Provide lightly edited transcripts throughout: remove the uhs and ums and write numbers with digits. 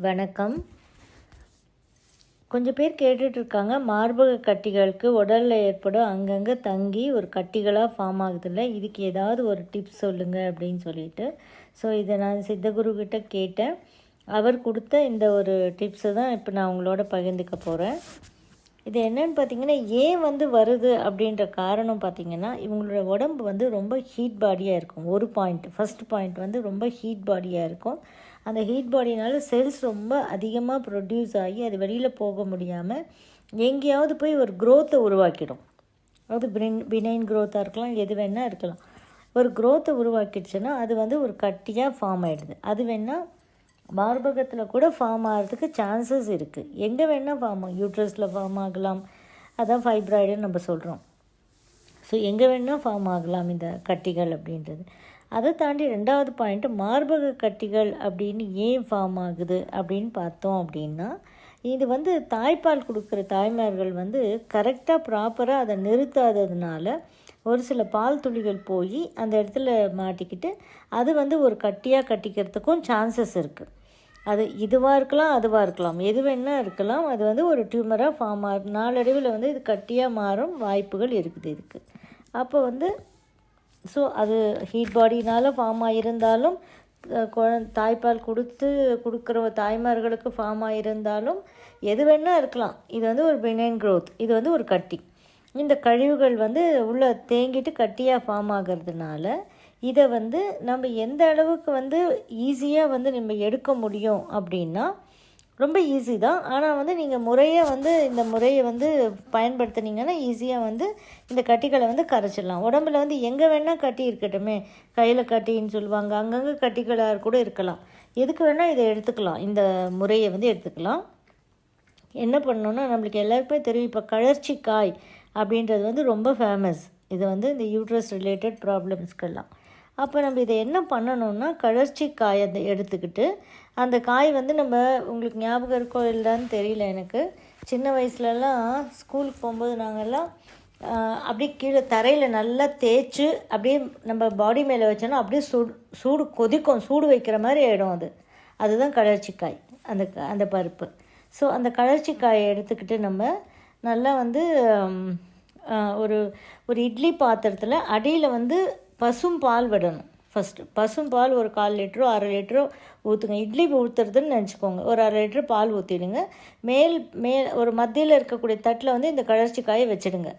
வணக்கம். கொஞ்சம் பேர் கேட்டுட்ருக்காங்க, மார்பக கட்டிகளுக்கு உடலில் ஏற்படும் அங்கங்கே தங்கி ஒரு கட்டிகளாக ஃபார்ம் ஆகுதில்ல, இதுக்கு ஏதாவது ஒரு டிப்ஸ் சொல்லுங்கள் அப்படின்னு சொல்லிட்டு. ஸோ இதை நான் சித்தகுருக்கிட்ட கேட்டேன். அவர் கொடுத்த இந்த ஒரு டிப்ஸை தான் இப்போ நான் உங்களோட பகிர்ந்துக்க போகிறேன். இது என்னென்னு பார்த்தீங்கன்னா, ஏன் வருது அப்படின்ற காரணம் பார்த்திங்கன்னா, இவங்களோட உடம்பு ரொம்ப ஹீட் பாடியாக இருக்கும். ஒரு பாயிண்ட், ஃபஸ்ட் பாயிண்ட் ரொம்ப ஹீட் பாடியாக இருக்கும். அந்த ஹீட் பாடினால செல்ஸ் ரொம்ப அதிகமாக ப்ரொடியூஸ் ஆகி அது வெளியில் போக முடியாமல் எங்கேயாவது போய் ஒரு க்ரோத்தை உருவாக்கிடும். அதாவது பினைன் க்ரோத்தாக இருக்கலாம், எது வேணால் இருக்கலாம். ஒரு க்ரோத்தை உருவாக்கிடுச்சுன்னா அது ஒரு கட்டியாக ஃபார்ம் ஆகிடுது. அது வேணால் மார்பகத்தில் கூட ஃபார்ம் ஆகிறதுக்கு சான்சஸ் இருக்குது. எங்கே வேணால் ஃபார்ம் ஆகும். யூட்ரஸில் ஃபார்ம் ஆகலாம், அதான் ஃபைப்ராய்டுன்னு நம்ம சொல்கிறோம். ஸோ எங்கே வேணால் ஃபார்ம் ஆகலாம் இந்த கட்டிகள் அப்படின்றது. அதை தாண்டி ரெண்டாவது பாயிண்ட்டு, மார்பக கட்டிகள் அப்படின்னு ஏன் ஃபார்ம் ஆகுது அப்படின்னு பார்த்தோம் அப்படின்னா, இது தாய்ப்பால் கொடுக்குற தாய்மார்கள் கரெக்டாக ப்ராப்பராக அதை நிறுத்தாததுனால ஒரு சில பால் துளிகள் போய் அந்த இடத்துல மாட்டிக்கிட்டு அது ஒரு கட்டியாக கட்டிக்கிறதுக்கும் சான்சஸ் இருக்குது. அது இதுவாக இருக்கலாம், அதுவாக இருக்கலாம், எது வேணால் இருக்கலாம். அது ஒரு டியூமராக ஃபார்ம் ஆகும். நாளடைவில் இது கட்டியாக மாறும் வாய்ப்புகள் இருக்குது இதுக்கு. அப்போ ஸோ அது ஹீட் பாடினால் ஃபார்ம் ஆகியிருந்தாலும், தாய்ப்பால் கொடுக்குற தாய்மார்களுக்கு ஃபார்ம் ஆகியிருந்தாலும் எது வேணால் இருக்கலாம். இது ஒரு பினைன் க்ரோத், இது ஒரு கட்டி. இந்த கழிவுகள் உள்ளே தேங்கிட்டு கட்டியாக ஃபார்ம் ஆகிறதுனால இதை நம்ம எந்த அளவுக்கு ஈஸியாக நம்ம எடுக்க முடியும் அப்படின்னா, ரொம்ப ஈஸி தான். ஆனால் நீங்கள் இந்த முறையை பயன்படுத்தினீங்கன்னா ஈஸியாக இந்த கட்டிகளை கரைச்சிடலாம். உடம்புல எங்கே வேணால் கட்டி இருக்கட்டுமே, கையில் கட்டின்னு சொல்லுவாங்க, அங்கங்கே கட்டிகளாக கூட இருக்கலாம். எதுக்கு வேணால் இதை எடுத்துக்கலாம், இந்த முறையை எடுத்துக்கலாம். என்ன பண்ணணுன்னா, நம்மளுக்கு எல்லாருக்குமே தெரியும், இப்போ கழற்சிக்காய் அப்படின்றது ரொம்ப ஃபேமஸ். இது இந்த யூட்ரஸ் ரிலேட்டட் ப்ராப்ளம்ஸ்க்கெல்லாம். அப்போ நம்ம இதை என்ன பண்ணணுன்னா, கழற்சி காயை எடுத்துக்கிட்டு, அந்த காய் நம்ம உங்களுக்கு ஞாபகம் இருக்கோ இல்லைன்னு தெரியல எனக்கு, சின்ன வயசுலலாம் ஸ்கூலுக்கு போகும்போது நாங்கள்லாம் அப்படியே கீழே தரையில் நல்லா தேய்ச்சி அப்படியே நம்ம பாடி மேலே வச்சோன்னா அப்படியே சூடு கொதிக்கும், சூடு வைக்கிற மாதிரி ஆகிடும். அதுதான் கழற்சிக்காய், அந்த பருப்பு. ஸோ அந்த கழற்சிக்காயை எடுத்துக்கிட்டு நம்ம நல்லா ஒரு இட்லி பாத்திரத்தில் அடியில் பசும் பால் விடணும். ஃபஸ்ட்டு பசும் பால் ஒரு 1/4 லிட்டரோ 1/2 லிட்டரோ ஊற்றுங்க. இட்லி ஊற்றுறதுன்னு நினச்சிக்கோங்க. ஒரு 1/2 லிட்டர் பால் ஊற்றிடுங்க. மேல் ஒரு மத்தியில் இருக்கக்கூடிய தட்டில் இந்த கழற்சிக்காயை வச்சுடுங்க.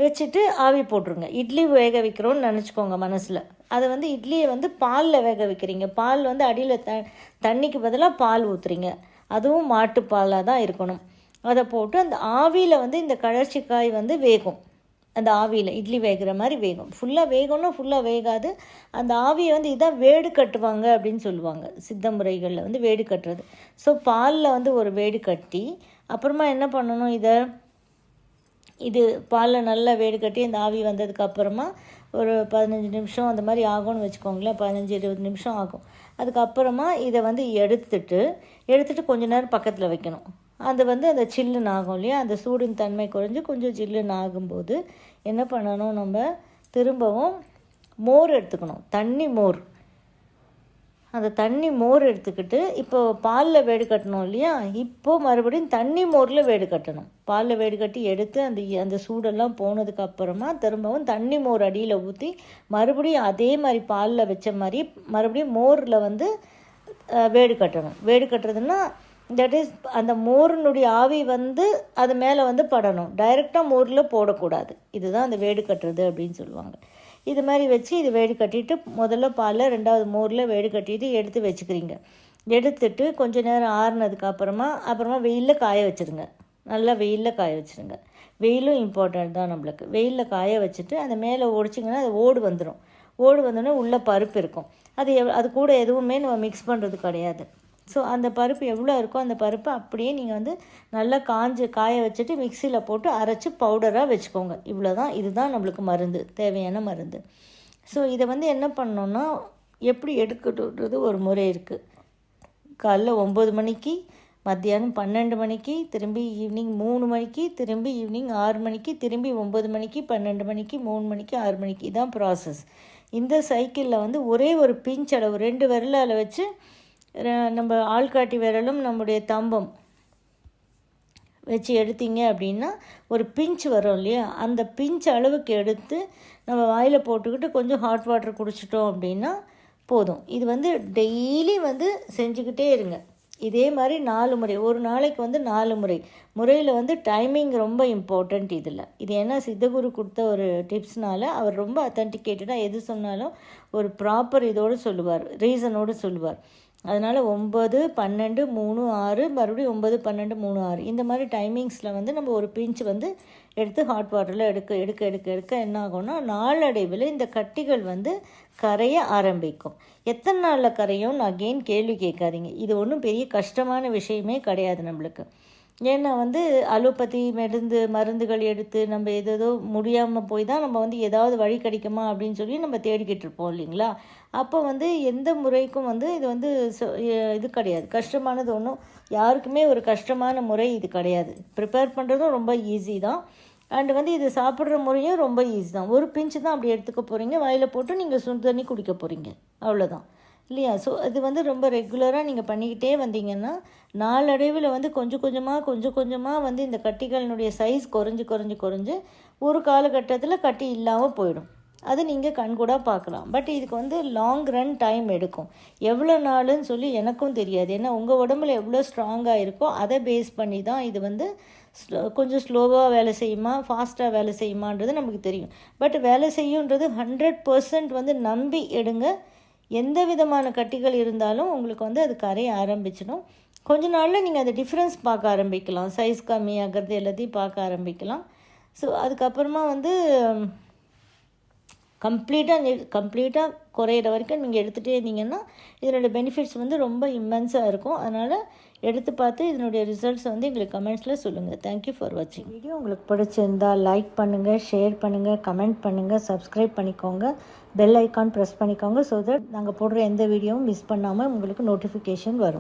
வச்சுட்டு ஆவி போட்டுருங்க. இட்லி வேக வைக்கிறோன்னு நினச்சிக்கோங்க மனசில். அதை இட்லியை பாலில் வேக வைக்கிறீங்க. பால் அடியில் தண்ணிக்கு பதிலாக பால் ஊற்றுறீங்க. அதுவும் மாட்டுப்பாலாக தான் இருக்கணும். அதை போட்டு அந்த ஆவியில் இந்த கழற்சிக்காய் வேகும். அந்த ஆவியில் இட்லி வேகிற மாதிரி வேகும். ஃபுல்லாக வேகணும்னா ஃபுல்லாக வேகாது. அந்த ஆவியை இதான் வேடு கட்டுவாங்க அப்படின்னு சொல்லுவாங்க சித்த முறைகளில், வேடு கட்டுறது. ஸோ பாலில் ஒரு வேடு கட்டி அப்புறமா என்ன பண்ணணும், இது பாலில் நல்லா வேடு கட்டி இந்த ஆவி வந்ததுக்கப்புறமா ஒரு 15 நிமிஷம் அந்த மாதிரி ஆகும்னு வச்சுக்கோங்களேன். 15-20 நிமிஷம் ஆகும். அதுக்கப்புறமா இதை எடுத்துட்டு கொஞ்ச நேரம் பக்கத்தில் வைக்கணும். அது அந்த சில்லுன்னு ஆகும் இல்லையா, அந்த சூடின் தன்மை குறைஞ்சி கொஞ்சம் சில்லுன்னு ஆகும்போது என்ன பண்ணணும், நம்ம திரும்பவும் மோர் எடுத்துக்கணும். தண்ணி மோர். அந்த தண்ணி மோர் எடுத்துக்கிட்டு, இப்போது பாலில் வேடு கட்டணும் இல்லையா, இப்போது மறுபடியும் தண்ணி மோரில் வேடு கட்டணும். பாலில் வேடு கட்டி எடுத்து அந்த சூடெல்லாம் போனதுக்கப்புறமா திரும்பவும் தண்ணி மோர் அடியில் ஊற்றி மறுபடியும் அதே மாதிரி பாலில் வச்ச மாதிரி மறுபடியும் மோரில் வேடு கட்டணும். வேடு கட்டுறதுன்னா தட் இஸ் அந்த மோரினுடைய ஆவி அது மேலே படணும். டைரெக்டாக மோரில் போடக்கூடாது. இதுதான் அந்த வேடு கட்டுறது அப்படின்னு சொல்லுவாங்க. இது மாதிரி வச்சு இது வேடு கட்டிட்டு முதல்ல பாலில், ரெண்டாவது மோரில் வேடு கட்டிட்டு எடுத்து வச்சுக்கிறீங்க. எடுத்துட்டு கொஞ்சம் நேரம் ஆறுனதுக்கு அப்புறமா வெயிலில் காய வச்சுருங்க. நல்லா வெயிலில் காய வச்சுருங்க. வெயிலும் இம்பார்ட்டன்ட் தான் நம்மளுக்கு. வெயிலில் காய வச்சுட்டு அந்த மேலே ஒடிச்சிங்கன்னா அது ஓடு வந்துடும். ஓடு வந்தோடனே உள்ளே பருப்பு இருக்கும். அது கூட எதுவுமே நம்ம மிக்ஸ் பண்ணுறது கிடையாது. ஸோ அந்த பருப்பு எவ்வளோ இருக்கோ அந்த பருப்பை அப்படியே நீங்கள் நல்லா காய வச்சுட்டு மிக்சியில் போட்டு அரைச்சி பவுடராக வச்சுக்கோங்க. இவ்வளோதான். இதுதான் நம்மளுக்கு மருந்து, தேவையான மருந்து. ஸோ இதை என்ன பண்ணோன்னா, எப்படி எடுக்கட்டுன்றது ஒரு முறை இருக்குது. காலைல 9 மணிக்கு, மத்தியானம் 12 மணிக்கு, திரும்பி ஈவினிங் 3 மணிக்கு, திரும்பி ஈவினிங் 6 மணிக்கு, திரும்பி 9 மணிக்கு, 12 மணிக்கு, 3 மணிக்கு, 6 மணிக்கு. இதான் ப்ராசஸ். இந்த சைக்கிளில் ஒரே ஒரு பிஞ்ச் அளவு 2 விரலால் வச்சு நம்ம ஆள்காட்டி விரலும் நம்முடைய தம்பம் வச்சு எடுத்தீங்க அப்படின்னா ஒரு பிஞ்ச் வரும் இல்லையா, அந்த பிஞ்ச் அளவுக்கு எடுத்து நம்ம வாயில் போட்டுக்கிட்டு கொஞ்சம் ஹாட் வாட்டர் குடிச்சிட்டோம் அப்படின்னா போதும். இது வந்து டெய்லி வந்து செஞ்சுக்கிட்டே இருங்க. இதே மாதிரி 4 முறை, ஒரு நாளைக்கு வந்து 4 முறையில் வந்து டைமிங் ரொம்ப இம்பார்ட்டண்ட் இதில். இது ஏன்னா சித்தகுரு கொடுத்த ஒரு டிப்ஸ்னால அவர் ரொம்ப அத்தன்டிகேட்டடாக எது சொன்னாலும் ஒரு ப்ராப்பர் இதோடு சொல்லுவார், ரீசனோடு சொல்லுவார். அதனால் 9, 12, 3, 6 மறுபடியும் 9, 12, 3, 6 இந்த மாதிரி டைமிங்ஸில் வந்து நம்ம ஒரு பிஞ்ச் வந்து எடுத்து ஹாட் வாட்டரில் எடுக்க என்ன ஆகும்னா நாளடைவில் இந்த கட்டிகள் வந்து கரைய ஆரம்பிக்கும். எத்தனை நாளில் கரையும்னு அகெயின் கேள்வி கேட்காதீங்க. இது ஒன்றும் பெரிய கஷ்டமான விஷயமே கிடையாது நம்மளுக்கு. ஏன்னா வந்து அலோபதி மருந்துகள் எடுத்து நம்ம ஏதோ முடியாமல் போய் தான் நம்ம வந்து ஏதாவது வழி கிடைக்குமா அப்படின்னு சொல்லி நம்ம தேடிக்கிட்டு இருப்போம் இல்லைங்களா. அப்போ வந்து எந்த முறைக்கும் வந்து இது வந்து இது கிடையாது, கஷ்டமானது ஒன்றும் யாருக்குமே ஒரு கஷ்டமான முறை இது கிடையாது. ப்ரிப்பேர் பண்ணுறதும் ரொம்ப ஈஸி தான். அண்டு வந்து இது சாப்பிட்ற முறையும் ரொம்ப ஈஸி தான். ஒரு பிஞ்சு தான் அப்படி எடுத்துக்க போகிறீங்க, வாயில் போட்டு நீங்கள் சுடு தண்ணி குடிக்க போகிறீங்க, அவ்வளோதான் இல்லையா. ஸோ அது வந்து ரொம்ப ரெகுலராக நீங்கள் பண்ணிக்கிட்டே வந்தீங்கன்னா நாளடைவில் வந்து கொஞ்சம் கொஞ்சமாக வந்து இந்த கட்டிகளினுடைய சைஸ் குறைஞ்சு ஒரு காலகட்டத்தில் கட்டி இல்லாமல் போயிடும். அது நீங்கள் கண்கூடாக பார்க்கலாம். பட் இதுக்கு வந்து லாங் ரன் டைம் எடுக்கும். எவ்வளோ நாளுன்னு சொல்லி எனக்கும் தெரியாது. ஏன்னா உங்கள் உடம்புல எவ்வளோ ஸ்ட்ராங்காக இருக்கோ அதை பேஸ் பண்ணி தான் இது வந்து கொஞ்சம் ஸ்லோவாக வேலை செய்யுமா ஃபாஸ்ட்டாக வேலை செய்யுமான்றது நமக்கு தெரியும். பட் வேலை செய்யுன்றது 100% வந்து நம்பி எடுங்க. எந்த விதமான கட்டிகள் இருந்தாலும் உங்களுக்கு வந்து அது கரைய ஆரம்பிச்சிடும். கொஞ்ச நாளில் நீங்கள் அந்த டிஃப்ரென்ஸ் பார்க்க ஆரம்பிக்கலாம், சைஸ் கம்மியாகிறது எல்லாத்தையும் பார்க்க ஆரம்பிக்கலாம். ஸோ அதுக்கப்புறமா வந்து கம்ப்ளீட்டாக குறையிற வரைக்கும் நீங்கள் எடுத்துகிட்டே இருந்தீங்கன்னா இதனுடைய பெனிஃபிட்ஸ் வந்து ரொம்ப இம்மென்ஸாக இருக்கும். அதனால் எடுத்து பார்த்து இதனுடைய ரிசல்ட்ஸ் வந்து எங்களுக்கு கமெண்ட்ஸில் சொல்லுங்கள். தேங்க்யூ ஃபார் வாட்சிங். வீடியோ உங்களுக்கு பிடிச்சிருந்தால் லைக் பண்ணுங்கள், ஷேர் பண்ணுங்கள், கமெண்ட் பண்ணுங்கள், சப்ஸ்கிரைப் பண்ணிக்கோங்க, பெல் ஐக்கான் ப்ரெஸ் பண்ணிக்கோங்க. ஸோ தட் நாங்கள் போடுற எந்த வீடியோவும் மிஸ் பண்ணாமல் உங்களுக்கு நோட்டிஃபிகேஷன் வரும்.